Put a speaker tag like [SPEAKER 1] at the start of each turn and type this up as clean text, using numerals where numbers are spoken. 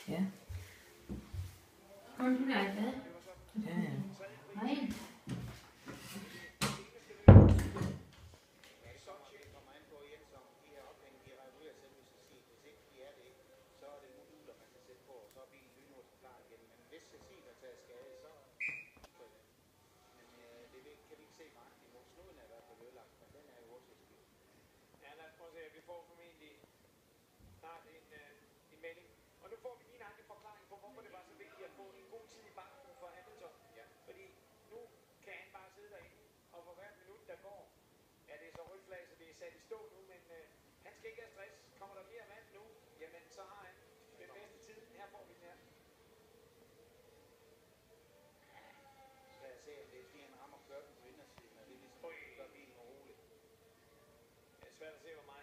[SPEAKER 1] Ja.
[SPEAKER 2] Undskyld, jeg er hvad?
[SPEAKER 1] Ja, ja.
[SPEAKER 2] Nej.
[SPEAKER 3] Vi får formentlig snart en melding. Og nu får vi lige en forklaring på, hvorfor det var så vigtigt at få en god tid i banken for Hamilton. Ja. Fordi nu kan han bare sidde derinde, og for hvert minut, der går, ja, det er så rødt flag, så det er sat i stå nu, men han skal ikke have stress. Kommer der mere vand nu, jamen så har han den bedste tid. Her får vi den her. Så jeg ser, at det er fordi, han rammer kørslen på indersiden, og det er ligesom, gør bilen roligt. Det er svært at se, hvor meget